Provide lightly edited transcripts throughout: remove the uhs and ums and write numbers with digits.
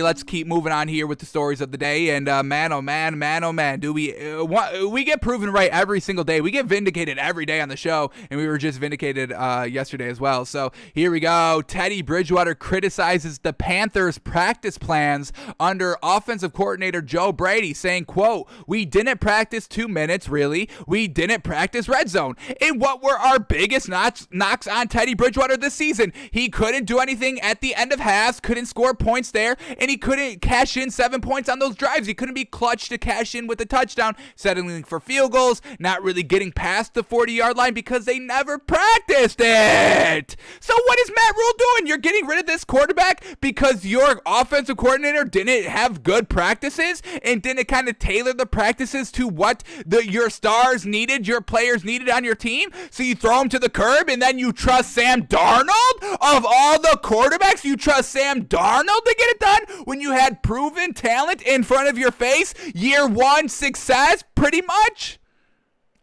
Let's keep moving on here with the stories of the day. And man, oh man, do we get proven right every single day. We get vindicated every day on the show, and we were just vindicated yesterday as well. So here we go. Teddy Bridgewater criticizes the Panthers' practice plans under offensive coordinator Joe Brady, saying, quote, "We didn't practice 2 minutes, really. We didn't practice red zone." And what were our biggest knocks on Teddy Bridgewater this season? He couldn't do anything at the end of halves, couldn't score points there, and he couldn't cash in 7 points on those drives. He couldn't be clutch to cash in with a touchdown, settling for field goals, not really getting past the 40-yard line because they never practiced it. So what is Matt Rule doing? You're getting rid of this quarterback because your offensive coordinator didn't have good practices and didn't kind of tailor the practices to what your stars needed, your players needed on your team. So you throw him to the curb and then you trust Sam Darnold? Of all the quarterbacks, you trust Sam Darnold to get it done when you had proven talent in front of your face? Year one success, pretty much?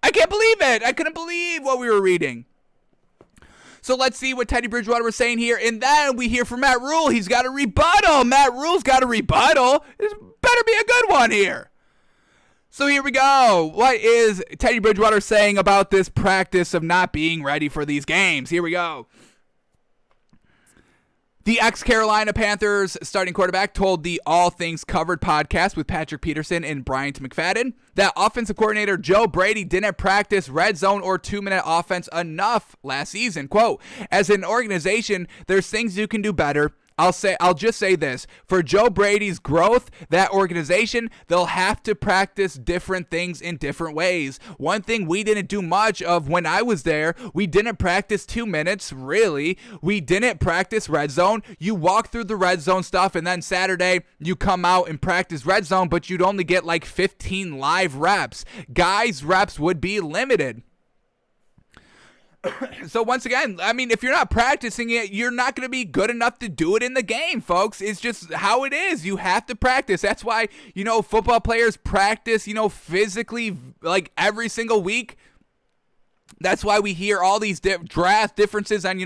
I can't believe it. I couldn't believe what we were reading. So let's see what Teddy Bridgewater was saying here. And then we hear from Matt Rule. He's got a rebuttal. Matt Rule's got a rebuttal. This better be a good one here. So here we go. What is Teddy Bridgewater saying about this practice of not being ready for these games? Here we go. The ex-Carolina Panthers starting quarterback told the All Things Covered podcast with Patrick Peterson and Bryant McFadden that offensive coordinator Joe Brady didn't practice red zone or 2-minute offense enough last season. Quote, "As an organization, there's things you can do better. I'll just say this. For Joe Brady's growth, that organization, they'll have to practice different things in different ways. One thing we didn't do much of when I was there, we didn't practice 2 minutes, really. We didn't practice red zone. You walk through the red zone stuff, and then Saturday, you come out and practice red zone, but you'd only get like 15 live reps. Guys' reps would be limited." So once again, I mean, if you're not practicing it, you're not going to be good enough to do it in the game, folks. It's just how it is. You have to practice. That's why, football players practice, physically like every single week. That's why we hear all these draft differences on,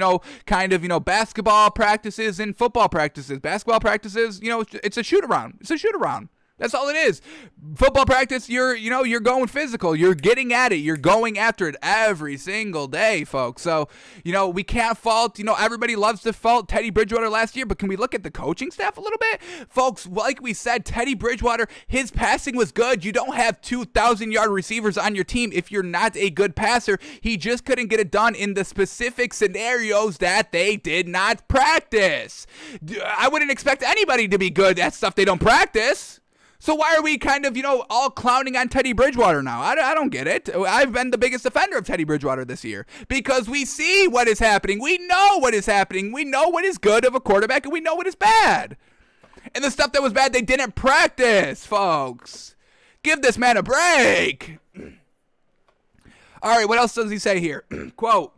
basketball practices and football practices. Basketball practices, it's a shoot around. It's a shoot around. That's all it is. Football practice, you're going physical. You're getting at it. You're going after it every single day, folks. So, we can't fault, everybody loves to fault Teddy Bridgewater last year, but can we look at the coaching staff a little bit? Folks, like we said, Teddy Bridgewater, his passing was good. You don't have 2,000-yard receivers on your team if you're not a good passer. He just couldn't get it done in the specific scenarios that they did not practice. I wouldn't expect anybody to be good at stuff they don't practice. So why are we kind of, all clowning on Teddy Bridgewater now? I don't get it. I've been the biggest defender of Teddy Bridgewater this year because we see what is happening. We know what is happening. We know what is good of a quarterback, and we know what is bad. And the stuff that was bad, they didn't practice, folks. Give this man a break. All right, what else does he say here? Quote,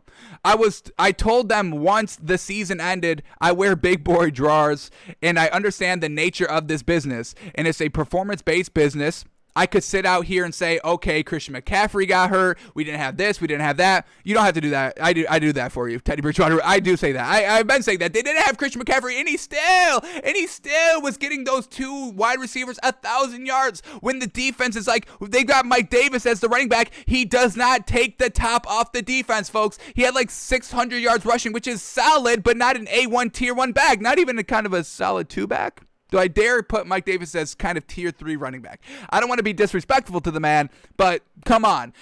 I told them once the season ended, I wear big boy drawers, and I understand the nature of this business, and it's a performance-based business. I could sit out here and say, okay, Christian McCaffrey got hurt. We didn't have this. We didn't have that. You don't have to do that. I do that for you, Teddy Bridgewater. I do say that. I've been saying that. They didn't have Christian McCaffrey, and he still was getting those two wide receivers 1,000 yards when the defense is like, they got Mike Davis as the running back. He does not take the top off the defense, folks. He had like 600 yards rushing, which is solid, but not an A1 tier 1 back. Not even a kind of a solid 2 back. Do I dare put Mike Davis as kind of tier 3 running back? I don't want to be disrespectful to the man, but come on.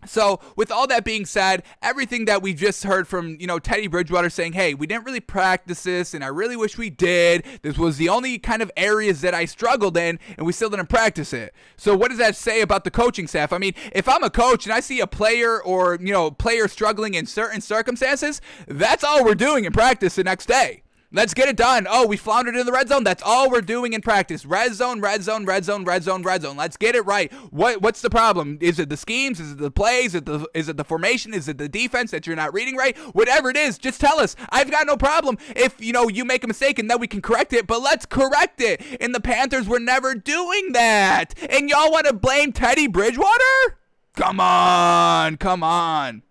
So with all that being said, everything that we just heard from, Teddy Bridgewater saying, hey, we didn't really practice this, and I really wish we did. This was the only kind of areas that I struggled in, and we still didn't practice it. So what does that say about the coaching staff? I mean, if I'm a coach and I see a player or, player struggling in certain circumstances, that's all we're doing in practice the next day. Let's get it done. Oh, we floundered in the red zone. That's all we're doing in practice. Red zone, red zone, red zone, red zone, red zone. Let's get it right. What's the problem? Is it the schemes? Is it the plays? Is it the formation? Is it the defense that you're not reading right? Whatever it is, just tell us. I've got no problem if, you make a mistake and then we can correct it, but let's correct it. And the Panthers were never doing that. And y'all want to blame Teddy Bridgewater? Come on.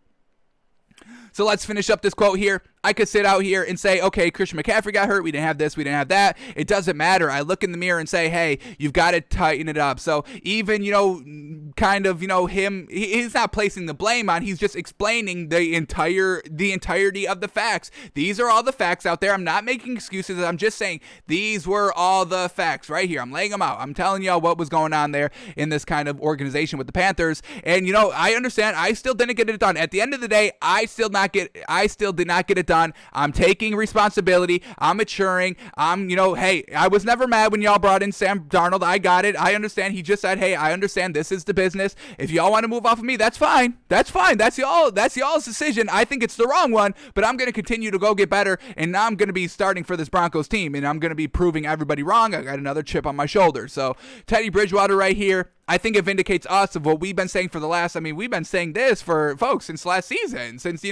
So let's finish up this quote here. I could sit out here and say, okay, Christian McCaffrey got hurt. We didn't have this. We didn't have that. It doesn't matter. I look in the mirror and say, hey, you've got to tighten it up. So even, kind of, he's not placing the blame on. He's just explaining the entirety of the facts. These are all the facts out there. I'm not making excuses. I'm just saying these were all the facts right here. I'm laying them out. I'm telling y'all what was going on there in this kind of organization with the Panthers. And, I understand. I still didn't get it done. At the end of the day, I still did not get it done. I'm taking responsibility. I'm maturing. Hey, I was never mad when y'all brought in Sam Darnold. I got it. I understand. He just said, hey, I understand this is the business. If y'all want to move off of me, that's fine. That's fine. That's y'all's decision. I think it's the wrong one, but I'm going to continue to go get better, and now I'm going to be starting for this Broncos team, and I'm going to be proving everybody wrong. I got another chip on my shoulder. So Teddy Bridgewater right here, I think it vindicates us of what we've been saying for we've been saying this for folks since last season, since,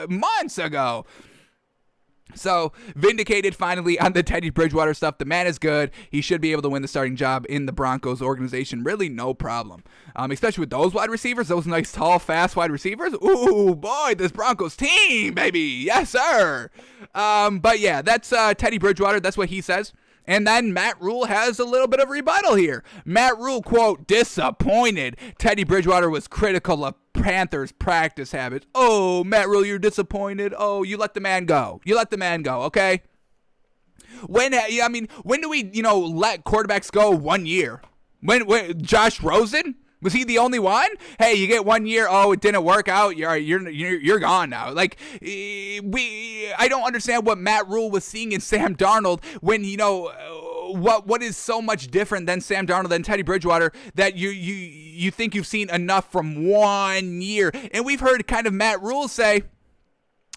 months ago. So, vindicated finally on the Teddy Bridgewater stuff. The man is good. He should be able to win the starting job in the Broncos organization. Really no problem. Especially with those wide receivers, those nice, tall, fast wide receivers. Ooh, boy, this Broncos team, baby. Yes, sir. But yeah, that's Teddy Bridgewater. That's what he says. And then Matt Rule has a little bit of rebuttal here. Matt Rule, quote, disappointed. Teddy Bridgewater was critical of Panthers practice habits. Oh, Matt Rule, you're disappointed. Oh, you let the man go. Okay? When do we, let quarterbacks go 1 year? When Josh Rosen? Was he the only one? Hey, you get 1 year. Oh, it didn't work out. You're gone now. I don't understand what Matt Rule was seeing in Sam Darnold when what is so much different than Sam Darnold and Teddy Bridgewater that you think you've seen enough from 1 year. And we've heard kind of Matt Rule say,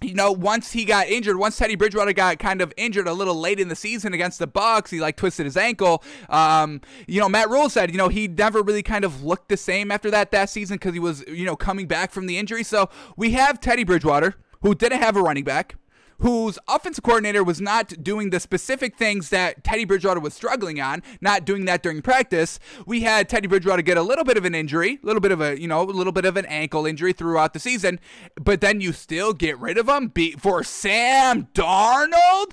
once Teddy Bridgewater got kind of injured a little late in the season against the Bucs, he twisted his ankle. Matt Rule said, he never really kind of looked the same after that season because he was, coming back from the injury. So we have Teddy Bridgewater, who didn't have a running back, whose offensive coordinator was not doing the specific things that Teddy Bridgewater was struggling on, not doing that during practice. We had Teddy Bridgewater get a little bit of an injury, a little bit of an ankle injury throughout the season, but then you still get rid of him for Sam Darnold?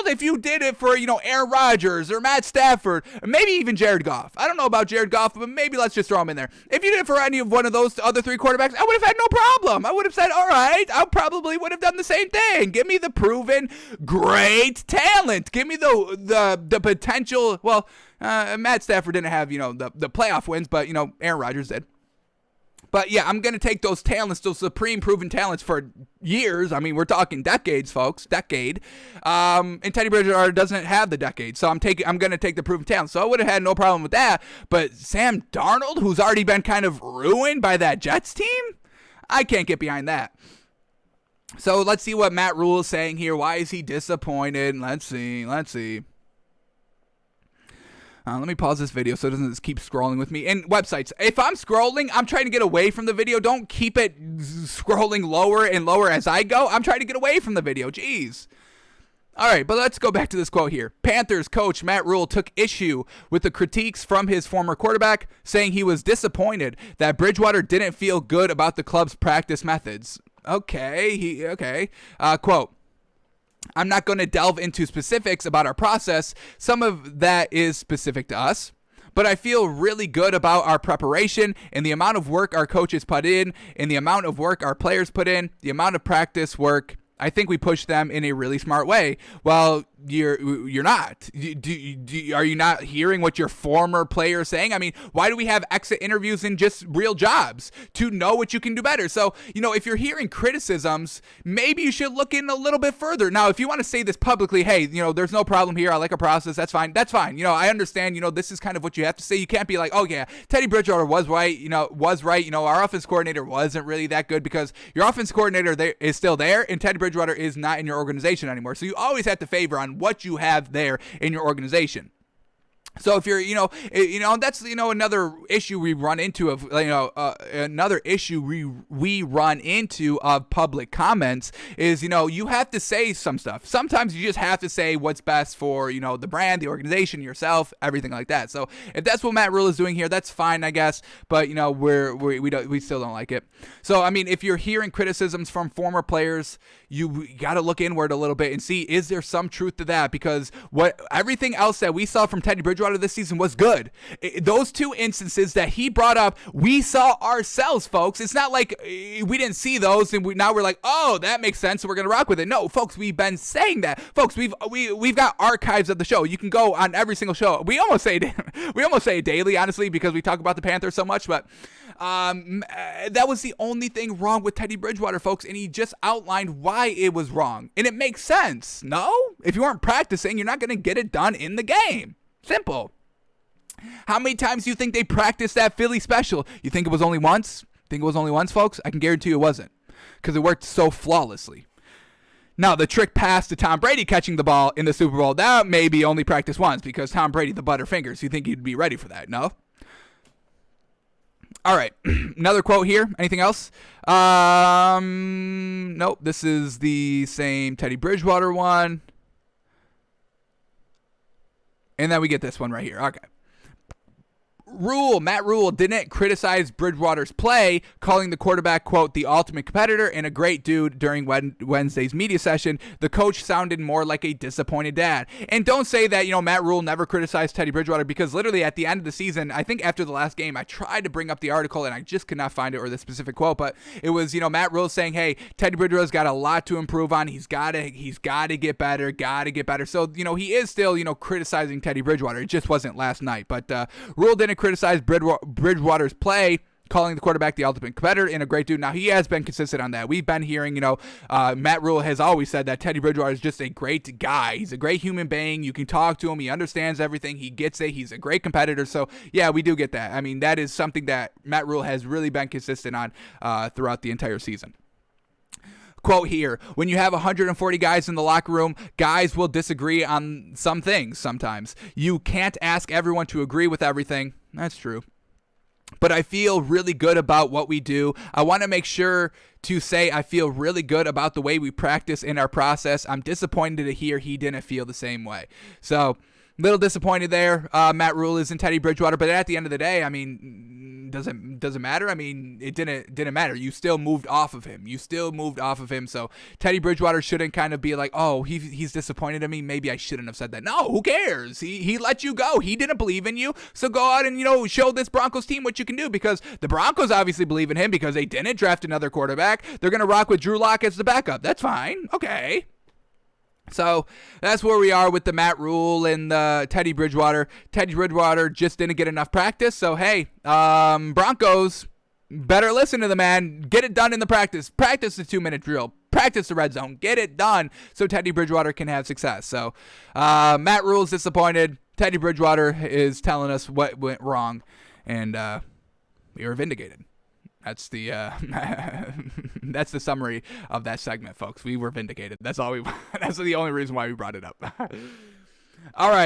If you did it for, Aaron Rodgers or Matt Stafford, or maybe even Jared Goff. I don't know about Jared Goff, but maybe let's just throw him in there. If you did it for any of one of those other three quarterbacks, I would have had no problem. I would have said, all right, I probably would have done the same thing. Give me the proven great talent. Give me the potential. Well, Matt Stafford didn't have, the playoff wins, but, Aaron Rodgers did. But yeah, I'm going to take those talents, those supreme proven talents for years. I mean, we're talking decades, folks. Decade. And Teddy Bridgewater doesn't have the decade. So I'm going to take the proven talent. So I would have had no problem with that. But Sam Darnold, who's already been kind of ruined by that Jets team, I can't get behind that. So let's see what Matt Rule is saying here. Why is he disappointed? Let's see. Let me pause this video so it doesn't just keep scrolling with me. And websites, if I'm scrolling, I'm trying to get away from the video. Don't keep it scrolling lower and lower as I go. I'm trying to get away from the video. Jeez. All right, but let's go back to this quote here. Panthers coach Matt Rule took issue with the critiques from his former quarterback, saying he was disappointed that Bridgewater didn't feel good about the club's practice methods. Okay. Quote, I'm not going to delve into specifics about our process. Some of that is specific to us. But I feel really good about our preparation and the amount of work our coaches put in and the amount of work our players put in, the amount of practice work. I think we pushed them in a really smart way. Well, you're not. Are you not hearing what your former player is saying? I mean, why do we have exit interviews in just real jobs? To know what you can do better. So, if you're hearing criticisms, maybe you should look in a little bit further. Now, if you want to say this publicly, hey, there's no problem here. I like a process. That's fine. I understand, this is kind of what you have to say. You can't be like, oh yeah, Teddy Bridgewater was right. Our offense coordinator wasn't really that good, because your offense coordinator is still there and Teddy Bridgewater is not in your organization anymore. So you always have to favor on what you have there in your organization. So if you're, that's, another issue we run into of, another issue we run into of public comments is, you have to say some stuff. Sometimes you just have to say what's best for, the brand, the organization, yourself, everything like that. So if that's what Matt Rule is doing here, that's fine, I guess. But, we still don't like it. So, I mean, if you're hearing criticisms from former players, you got to look inward a little bit and see, is there some truth to that? Because everything else that we saw from Teddy Bridgewater this season was good. Those two instances that he brought up, we saw ourselves, folks. It's not like we didn't see those and now we're like, oh, that makes sense, so we're gonna rock with it. No, folks, we've been saying that, folks. We've got archives of the show. You can go on every single show. We almost say it daily, honestly, because we talk about the Panthers so much. But that was the only thing wrong with Teddy Bridgewater, folks, and he just outlined why it was wrong, and it makes sense. No, if you aren't practicing, you're not gonna get it done in the game. Simple. How many times do you think they practiced that Philly special? You think it was only once? Think it was only once, folks? I can guarantee you it wasn't, because it worked so flawlessly. Now, the trick pass to Tom Brady catching the ball in the Super Bowl, that maybe only practiced once, because Tom Brady, the Butterfingers, you think he'd be ready for that, no? All right, another quote here. Anything else? Nope, this is the same Teddy Bridgewater one. And then we get this one right here. Okay. Matt Rule didn't criticize Bridgewater's play, calling the quarterback, quote, the ultimate competitor and a great dude during Wednesday's media session. The coach sounded more like a disappointed dad. And don't say that, Matt Rule never criticized Teddy Bridgewater, because literally at the end of the season, I think after the last game, I tried to bring up the article and I just could not find it or the specific quote, but it was, Matt Rule saying, hey, Teddy Bridgewater's got a lot to improve on. He's got to get better. So, he is still, criticizing Teddy Bridgewater. It just wasn't last night, but Rule didn't criticize Bridgewater's play, calling the quarterback the ultimate competitor and a great dude. Now, he has been consistent on that. We've been hearing, Matt Rule has always said that Teddy Bridgewater is just a great guy. He's a great human being. You can talk to him. He understands everything. He gets it. He's a great competitor. So, yeah, we do get that. I mean, that is something that Matt Rule has really been consistent on throughout the entire season. Quote here, when you have 140 guys in the locker room, guys will disagree on some things sometimes. You can't ask everyone to agree with everything. That's true. But I feel really good about what we do. I want to make sure to say I feel really good about the way we practice in our process. I'm disappointed to hear he didn't feel the same way. So, little disappointed there. Matt Rule isn't Teddy Bridgewater, but at the end of the day, I mean, does it matter? I mean, it didn't matter. You still moved off of him. So Teddy Bridgewater shouldn't kind of be like, oh, he's disappointed in me. Maybe I shouldn't have said that. No, who cares? He let you go. He didn't believe in you. So go out and show this Broncos team what you can do, because the Broncos obviously believe in him because they didn't draft another quarterback. They're gonna rock with Drew Lock as the backup. That's fine. Okay. So that's where we are with the Matt Rule and Teddy Bridgewater. Teddy Bridgewater just didn't get enough practice. So, hey, Broncos, better listen to the man. Get it done in the practice. Practice the 2-minute drill. Practice the red zone. Get it done so Teddy Bridgewater can have success. So Matt Rule's disappointed. Teddy Bridgewater is telling us what went wrong. And we were vindicated. That's the that's the summary of that segment, folks. We were vindicated. That's all we. That's the only reason why we brought it up. All righty.